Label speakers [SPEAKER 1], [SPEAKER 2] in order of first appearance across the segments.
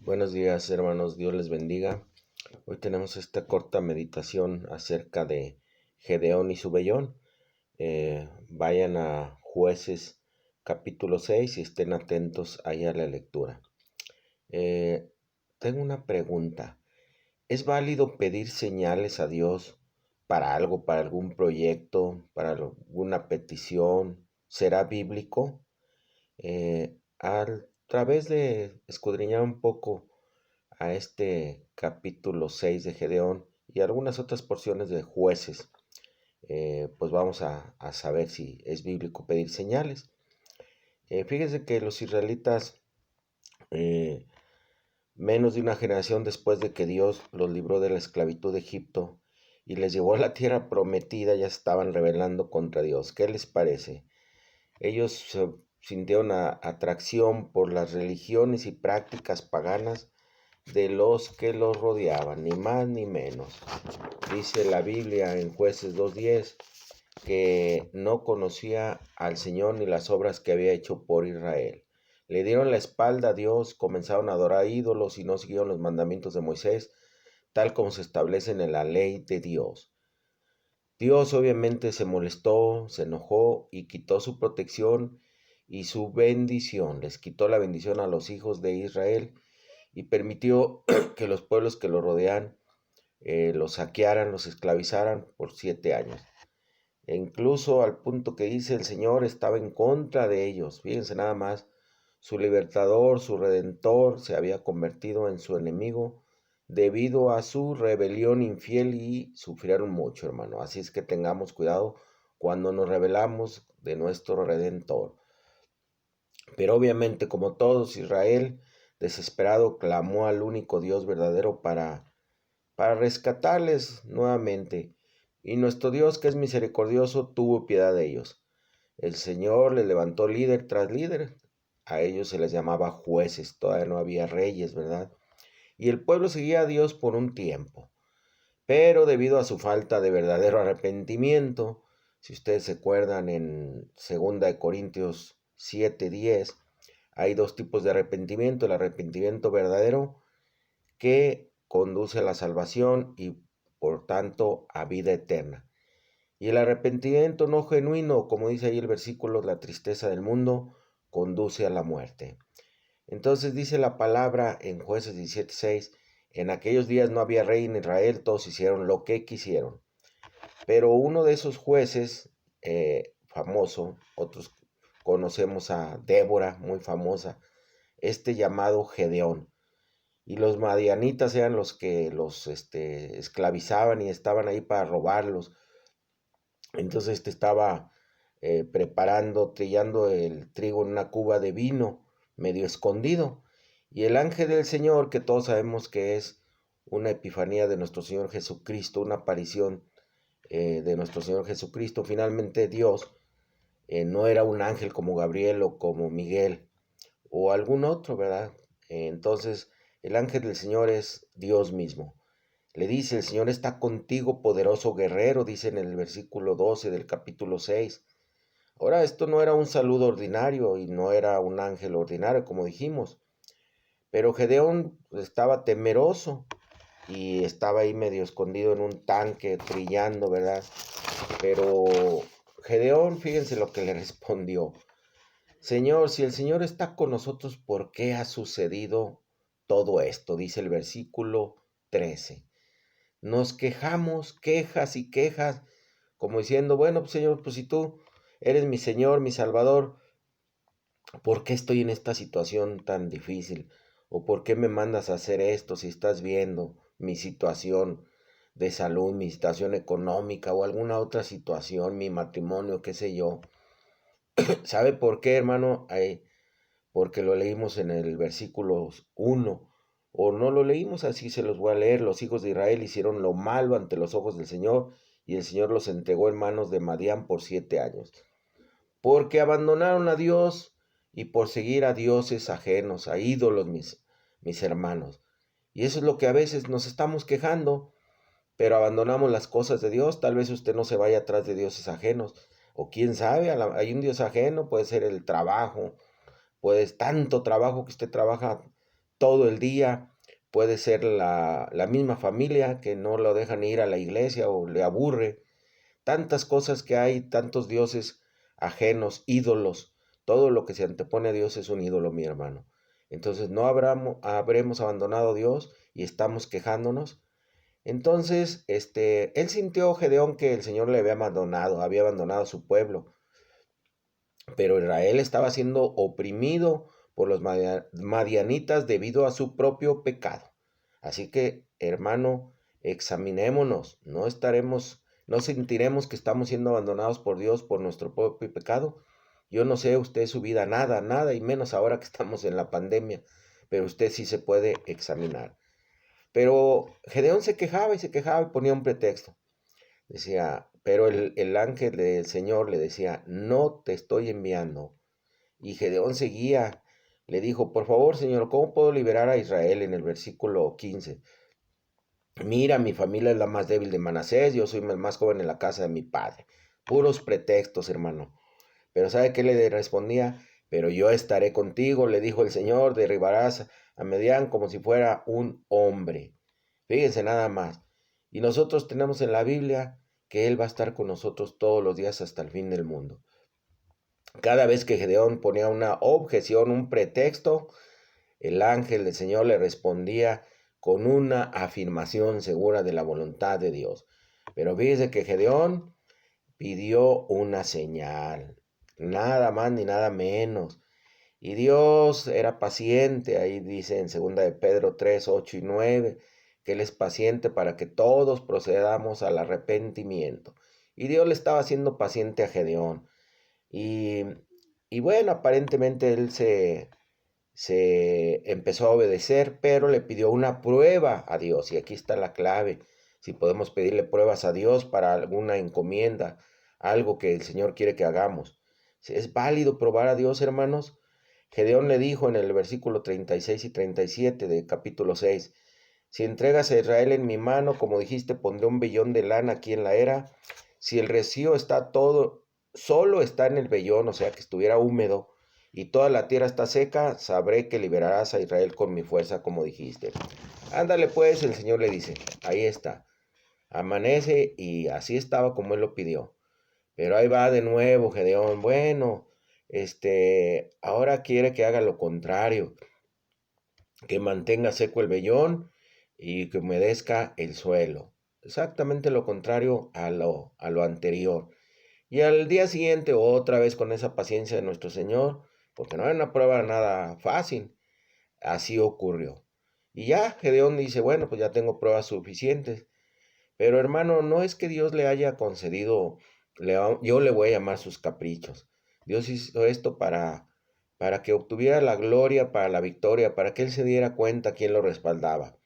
[SPEAKER 1] Buenos días, hermanos, Dios les bendiga. Hoy tenemos esta corta meditación acerca de Gedeón y su vellón. Vayan a Jueces capítulo 6 y estén atentos ahí a la lectura. Eh, Tengo una pregunta. ¿Es válido pedir señales a Dios para algo, para algún proyecto, para alguna petición? ¿Será bíblico? A través de escudriñar un poco a este capítulo 6 de Gedeón y algunas otras porciones de Jueces, pues vamos a saber si es bíblico pedir señales. Fíjense que los israelitas, eh, menos de una generación después de que Dios los libró de la esclavitud de Egipto y les llevó a la tierra prometida, ya estaban rebelando contra Dios. ¿Qué les parece? Ellos sintieron atracción por las religiones y prácticas paganas de los que los rodeaban, ni más ni menos. Dice la Biblia en Jueces 2:10 que no conocía al Señor ni las obras que había hecho por Israel. Le dieron la espalda a Dios, comenzaron a adorar ídolos y no siguieron los mandamientos de Moisés, tal como se establecen en la ley de Dios. Dios obviamente se molestó, se enojó y quitó su protección y su bendición. Les quitó la bendición a los hijos de Israel y permitió que los pueblos que lo rodean los saquearan, los esclavizaran por 7 años. E incluso al punto que dice el Señor estaba en contra de ellos. Fíjense nada más, su libertador, su redentor, se había convertido en su enemigo debido a su rebelión infiel y sufrieron mucho, hermano. Así es que tengamos cuidado cuando nos rebelamos de nuestro redentor. Pero obviamente, como todos, Israel, desesperado, clamó al único Dios verdadero para rescatarles nuevamente. Y nuestro Dios, que es misericordioso, tuvo piedad de ellos. El Señor les levantó líder tras líder. A ellos se les llamaba jueces, todavía no había reyes, ¿verdad? Y el pueblo seguía a Dios por un tiempo. Pero debido a su falta de verdadero arrepentimiento, si ustedes se acuerdan en 2 Corintios 7:10, hay dos tipos de arrepentimiento: el arrepentimiento verdadero, que conduce a la salvación y por tanto a vida eterna. Y el arrepentimiento no genuino, como dice ahí el versículo, la tristeza del mundo, conduce a la muerte. Entonces dice la palabra en Jueces 17:6, en aquellos días no había rey en Israel, todos hicieron lo que quisieron. Pero uno de esos jueces, famoso, otros conocemos a Débora, muy famosa, llamado Gedeón. Y los madianitas eran los que los esclavizaban y estaban ahí para robarlos. Entonces estaba preparando, trillando el trigo en una cuba de vino, medio escondido. Y el ángel del Señor, que todos sabemos que es una epifanía de nuestro Señor Jesucristo, una aparición de nuestro Señor Jesucristo, finalmente Dios, no era un ángel como Gabriel o como Miguel o algún otro, ¿verdad? Entonces el ángel del Señor es Dios mismo. Le dice: el Señor está contigo, poderoso guerrero, dice en el versículo 12 del capítulo 6. Ahora, esto no era un saludo ordinario y no era un ángel ordinario, como dijimos. Pero Gedeón estaba temeroso y estaba ahí medio escondido en un tanque, trillando, ¿verdad? Pero Gedeón, fíjense lo que le respondió: Señor, si el Señor está con nosotros, ¿por qué ha sucedido todo esto? Dice el versículo 13. Nos quejamos, quejas y quejas, como diciendo: bueno, pues Señor, pues si tú eres mi Señor, mi Salvador, ¿por qué estoy en esta situación tan difícil? ¿O por qué me mandas a hacer esto si estás viendo mi situación de salud, mi situación económica o alguna otra situación, mi matrimonio, qué sé yo? ¿Sabe por qué, hermano? Porque lo leímos en el versículo 1, o no lo leímos, así se los voy a leer. Los hijos de Israel hicieron lo malo ante los ojos del Señor, y el Señor los entregó en manos de Madián por 7 años, porque abandonaron a Dios y por seguir a dioses ajenos, a ídolos, mis hermanos. Y eso es lo que a veces nos estamos quejando, pero abandonamos las cosas de Dios. Tal vez usted no se vaya atrás de dioses ajenos, o quién sabe, hay un dios ajeno, puede ser el trabajo. Pues tanto trabajo que usted trabaja todo el día, puede ser la misma familia que no lo dejan ir a la iglesia o le aburre. Tantas cosas que hay, tantos dioses ajenos, ídolos. Todo lo que se antepone a Dios es un ídolo, mi hermano. Entonces no habremos abandonado a Dios y estamos quejándonos. Entonces, él sintió, Gedeón, que el Señor le había abandonado a su pueblo, pero Israel estaba siendo oprimido por los madianitas debido a su propio pecado. Así que, hermano, examinémonos, no sentiremos que estamos siendo abandonados por Dios por nuestro propio pecado. Yo no sé usted su vida, nada, nada, y menos ahora que estamos en la pandemia, pero usted sí se puede examinar. Pero Gedeón se quejaba y ponía un pretexto. Decía, pero el ángel del Señor le decía, no te estoy enviando. Y Gedeón seguía, le dijo, por favor, Señor, ¿cómo puedo liberar a Israel? En el versículo 15. Mira, mi familia es la más débil de Manasés, yo soy el más joven en la casa de mi padre. Puros pretextos, hermano. Pero ¿sabe qué le respondía? Pero yo estaré contigo, le dijo el Señor, derribarás a Medián como si fuera un hombre. Fíjense nada más. Y nosotros tenemos en la Biblia que Él va a estar con nosotros todos los días hasta el fin del mundo. Cada vez que Gedeón ponía una objeción, un pretexto, el ángel del Señor le respondía con una afirmación segura de la voluntad de Dios. Pero fíjese que Gedeón pidió una señal, nada más ni nada menos. Y Dios era paciente, ahí dice en 2 de Pedro 3, 8 y 9, que Él es paciente para que todos procedamos al arrepentimiento. Y Dios le estaba haciendo paciente a Gedeón. Y, y bueno, aparentemente él se empezó a obedecer, pero le pidió una prueba a Dios. Y aquí está la clave. Si podemos pedirle pruebas a Dios para alguna encomienda, algo que el Señor quiere que hagamos. ¿Es válido probar a Dios, hermanos? Gedeón le dijo en el versículo 36 y 37 de capítulo 6, si entregas a Israel en mi mano, como dijiste, pondré un vellón de lana aquí en la era. Si el rocío está todo, solo está en el vellón, o sea, que estuviera húmedo, y toda la tierra está seca, sabré que liberarás a Israel con mi fuerza, como dijiste. Ándale pues, el Señor le dice, ahí está. Amanece y así estaba como él lo pidió. Pero ahí va de nuevo Gedeón. Bueno, ahora quiere que haga lo contrario, que mantenga seco el vellón y que humedezca el suelo. Exactamente lo contrario a lo anterior. Y al día siguiente, otra vez con esa paciencia de nuestro Señor, porque no era una prueba nada fácil, así ocurrió. Y ya Gedeón dice, bueno, pues ya tengo pruebas suficientes. Pero hermano, no es que Dios le haya concedido, yo le voy a llamar sus caprichos. Dios hizo esto para que obtuviera la gloria, para la victoria, para que él se diera cuenta quién lo respaldaba.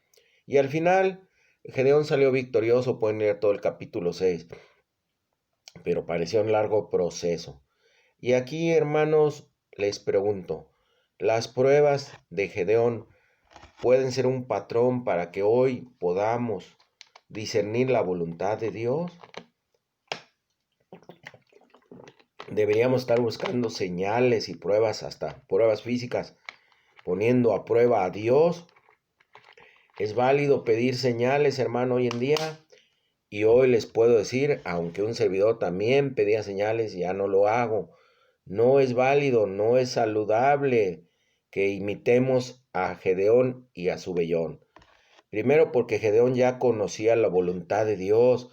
[SPEAKER 1] Y al final, Gedeón salió victorioso, pueden leer todo el capítulo 6, pero pareció un largo proceso. Y aquí, hermanos, les pregunto, ¿las pruebas de Gedeón pueden ser un patrón para que hoy podamos discernir la voluntad de Dios? Deberíamos estar buscando señales y pruebas, hasta pruebas físicas, poniendo a prueba a Dios. Es válido pedir señales, hermano, hoy en día. Y hoy les puedo decir, aunque un servidor también pedía señales, ya no lo hago. No es válido, no es saludable que imitemos a Gedeón y a su vellón. Primero porque Gedeón ya conocía la voluntad de Dios,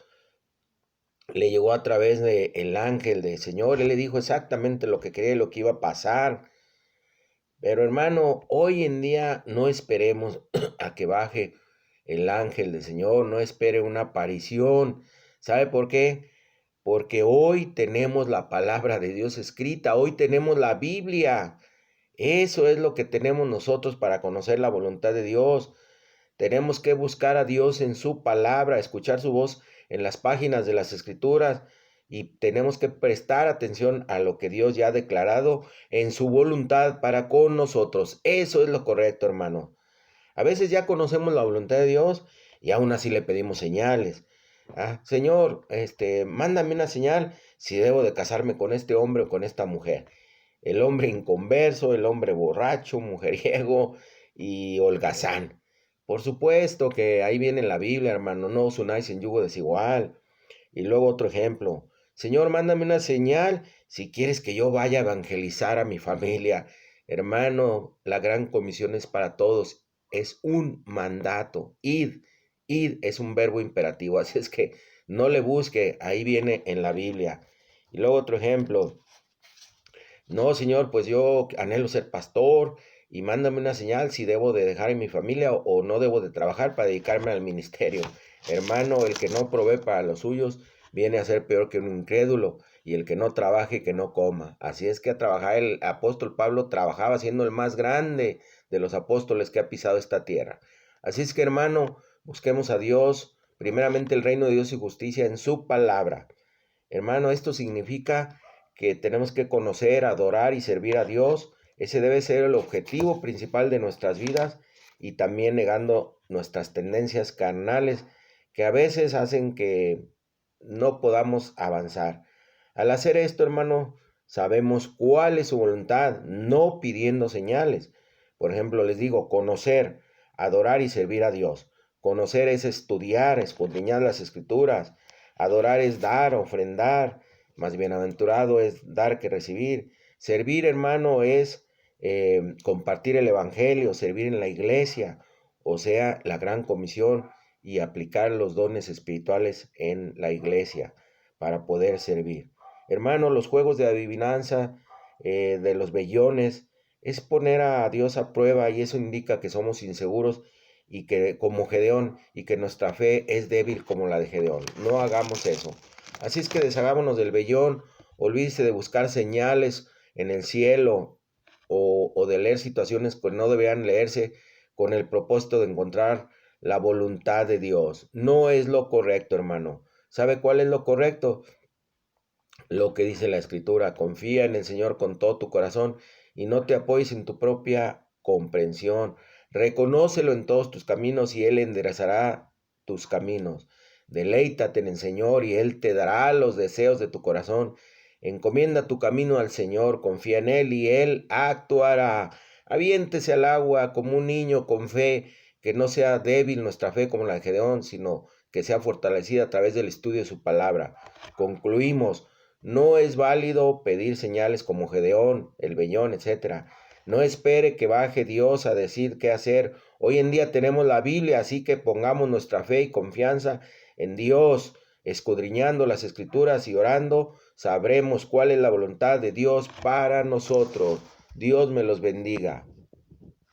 [SPEAKER 1] le llegó a través del ángel del Señor, él le dijo exactamente lo que quería y lo que iba a pasar. Pero hermano, hoy en día no esperemos a que baje el ángel del Señor, no espere una aparición. ¿Sabe por qué? Porque hoy tenemos la palabra de Dios escrita, hoy tenemos la Biblia. Eso es lo que tenemos nosotros para conocer la voluntad de Dios. Tenemos que buscar a Dios en su palabra, escuchar su voz en las páginas de las Escrituras y tenemos que prestar atención a lo que Dios ya ha declarado en su voluntad para con nosotros. Eso es lo correcto, hermano. A veces ya conocemos la voluntad de Dios y aún así le pedimos señales. Señor, mándame una señal si debo de casarme con este hombre o con esta mujer. El hombre inconverso, el hombre borracho, mujeriego, y holgazán. Por supuesto que ahí viene la Biblia, hermano, no os unáis en yugo desigual. Y luego otro ejemplo, Señor, mándame una señal si quieres que yo vaya a evangelizar a mi familia. Hermano, la gran comisión es para todos, es un mandato. Id es un verbo imperativo, así es que no le busque, ahí viene en la Biblia. Y luego otro ejemplo, no, Señor, pues yo anhelo ser pastor y mándame una señal si debo de dejar en mi familia o no debo de trabajar para dedicarme al ministerio. Hermano, el que no provee para los suyos viene a ser peor que un incrédulo y el que no trabaje, que no coma. Así es que a trabajar el apóstol Pablo trabajaba siendo el más grande de los apóstoles que ha pisado esta tierra. Así es que, hermano, busquemos a Dios, primeramente el reino de Dios y justicia en su palabra. Hermano, esto significa que tenemos que conocer, adorar y servir a Dios. Ese debe ser el objetivo principal de nuestras vidas y también negando nuestras tendencias carnales que a veces hacen que no podamos avanzar. Al hacer esto, hermano, sabemos cuál es su voluntad, no pidiendo señales. Por ejemplo, les digo, conocer, adorar y servir a Dios. Conocer es estudiar, escudriñar las escrituras. Adorar es dar, ofrendar. Más bienaventurado es dar que recibir. Servir, hermano, es compartir el evangelio, servir en la iglesia, o sea, la gran comisión y aplicar los dones espirituales en la iglesia para poder servir. Hermano, los juegos de adivinanza, de los vellones, es poner a Dios a prueba y eso indica que somos inseguros y que como Gedeón y que nuestra fe es débil como la de Gedeón. No hagamos eso. Así es que deshagámonos del vellón, olvídese de buscar señales en el cielo o de leer situaciones que no deberían leerse con el propósito de encontrar la voluntad de Dios. No es lo correcto, hermano. ¿Sabe cuál es lo correcto? Lo que dice la Escritura, confía en el Señor con todo tu corazón y no te apoyes en tu propia comprensión. Reconócelo en todos tus caminos y Él enderezará tus caminos. Deleítate en el Señor y Él te dará los deseos de tu corazón. Encomienda tu camino al Señor, confía en Él y Él actuará. Aviéntese al agua como un niño con fe, que no sea débil nuestra fe como la de Gedeón, sino que sea fortalecida a través del estudio de su palabra. Concluimos. No es válido pedir señales como Gedeón, el vellón, etc. No espere que baje Dios a decir qué hacer. Hoy en día tenemos la Biblia, así que pongamos nuestra fe y confianza en Dios. Escudriñando las Escrituras y orando, sabremos cuál es la voluntad de Dios para nosotros. Dios me los bendiga.